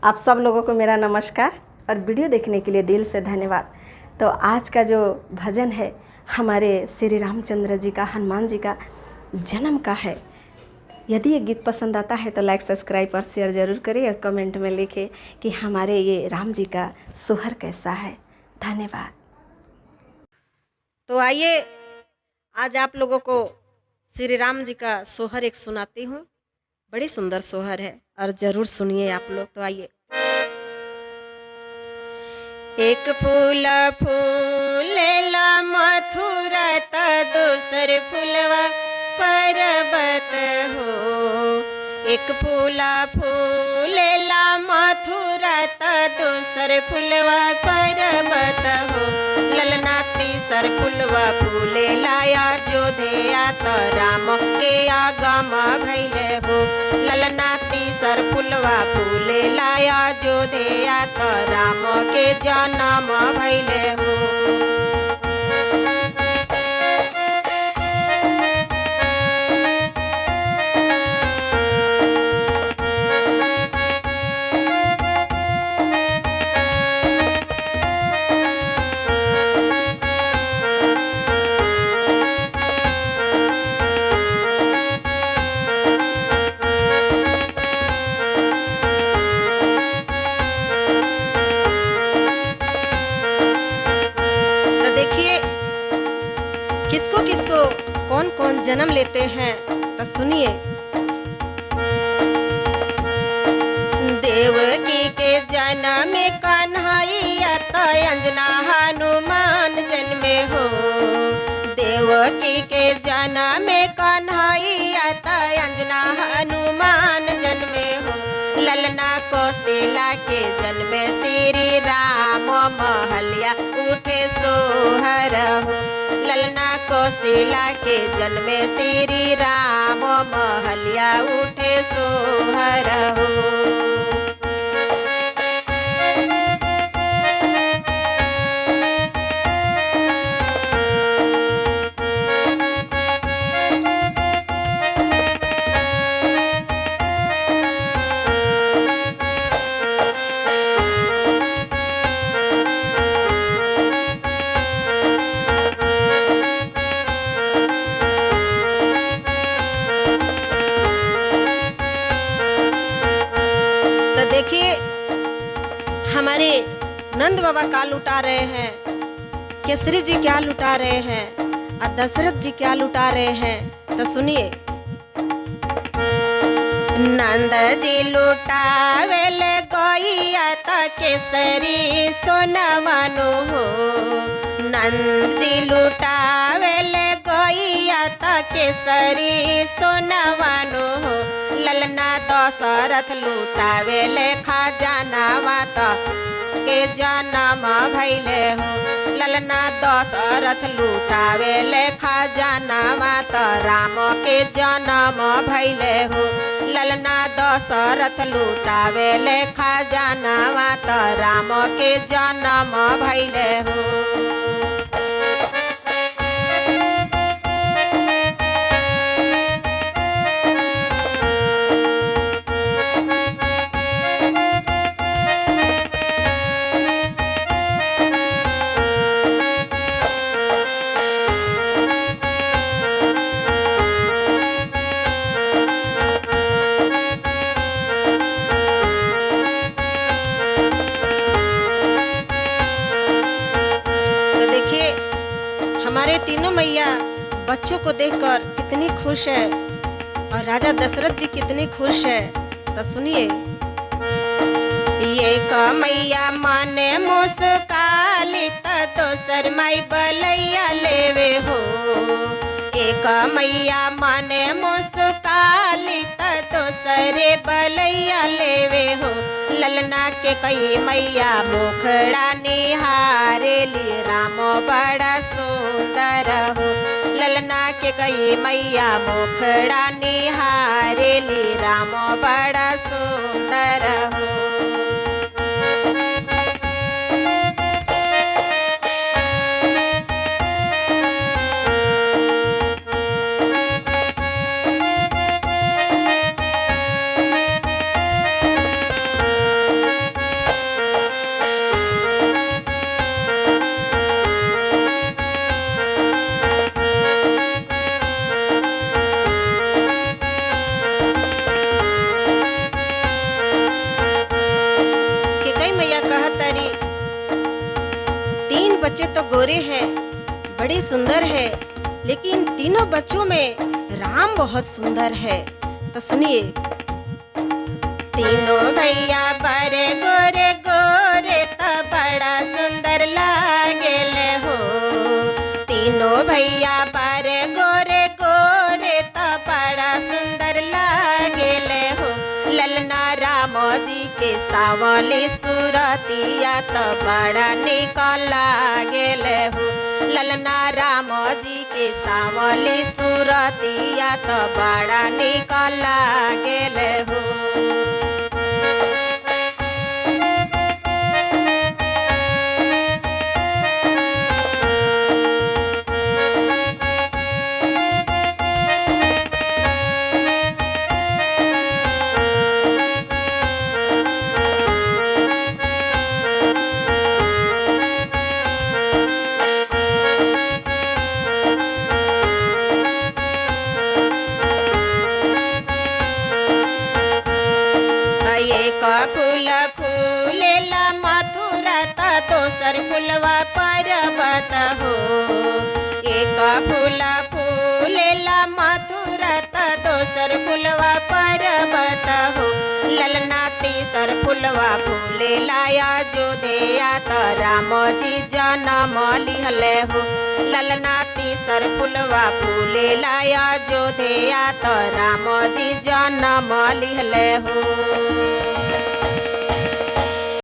आप सब लोगों को मेरा नमस्कार और वीडियो देखने के लिए दिल से धन्यवाद। तो आज का जो भजन है हमारे श्री रामचंद्र जी का, हनुमान जी का जन्म का है। यदि ये गीत पसंद आता है तो लाइक, सब्सक्राइब और शेयर ज़रूर करें और कमेंट में लिखें कि हमारे ये राम जी का सोहर कैसा है। धन्यवाद। तो आइए आज आप लोगों को श्री राम जी का सोहर एक सुनाती हूँ। बड़ी सुंदर सोहर है और ज़रूर सुनिए आप लोग। तो आइए। एक फूल फूलेला मथुरा त दूसर फूलवा पर्वत हो। एक फूला फूलेला मथुरा त दूसर फूलवा पर्वत हो। ललना तीसर फूलवा फूलेला अयोध्या त राम के आगम भइले हो। ललना तीसर फूलवा फूलेला अयोध्या त राम के जन्म भइले हो। देखिए किसको किसको कौन कौन जन्म लेते हैं तो सुनिए। देवकी के जन्म में कन्हैया तो अंजना हनुमान जन्मे हो। देवकी के जन्म में कन्हैया तो अंजना हनुमान जन्मे हो। ललना कौशल्या के जन्म श्री राम महलिया उठे सोहर हो। ललना कौशल्या के जन्म श्री राम महलिया उठे सोहर हो। तो देखिए हमारे नंद बाबा क्या लुटा रहे हैं, केसरी जी क्या लुटा रहे हैं और दशरथ जी क्या लुटा रहे हैं। तो सुनिए। नंद जी लुटावेल गैया त केसरी सोनवानु हो। नंद जी लुटावेल गैया त केसरी सोनवानु हो। ललना दशरथ लुटावेले खजानावा त के जन्म भइले हो। ललना दशरथ लुटावेले खजानावा त राम के जन्म भइले हो। ललना दशरथ लुटावेले खजानावा त राम के जन्म भइले हो। देखिए हमारे तीनों मैया बच्चों को देखकर कितनी खुश है और राजा दशरथ जी कितनी खुश है। तो सुनिए। ये मैया माने मुस्काली त दोसर माई बलैया लेवे हो। एक मैया माने मुस्काली त दोसरे बलैया लेवे हो। ललना के कई मैया मुखड़ा निहारेली राम बड़ा सुंदर हो। ललना के कई मैया मुखड़ा निहारेली राम बड़ा सुंदर हो। मैया कहतरी, 3 बच्चे तो गोरे हैं, बड़ी सुंदर है, लेकिन तीनों बच्चों में राम बहुत सुंदर है। तो सुनिए, तीनों भैया बड़े गोरे गोरे तो बड़ा सुंदर लागेले हो। तीनों भैया बड़े गोरे गोरे तो बड़ा सुंदर लागेले हो। ललना राम जी के सावली सूरतिया तो बड़ा निकल लागेले हो। ललना राम जी के सावली सूरतिया तो बड़ा निकल लागेले हो। एक फूल फूलेला मथुरा त दोसर फूलवा पर्वत हो। एक फूल फूलेला मथुरा त दोसर फूलवा पर्वत हो। ललना तीसर फूलवा फूलेला अयोध्या त राम जी जन्म लिहले हो। ललना तीसर फूलवा फूलेला अयोध्या त राम जी जन्म लिहले हो।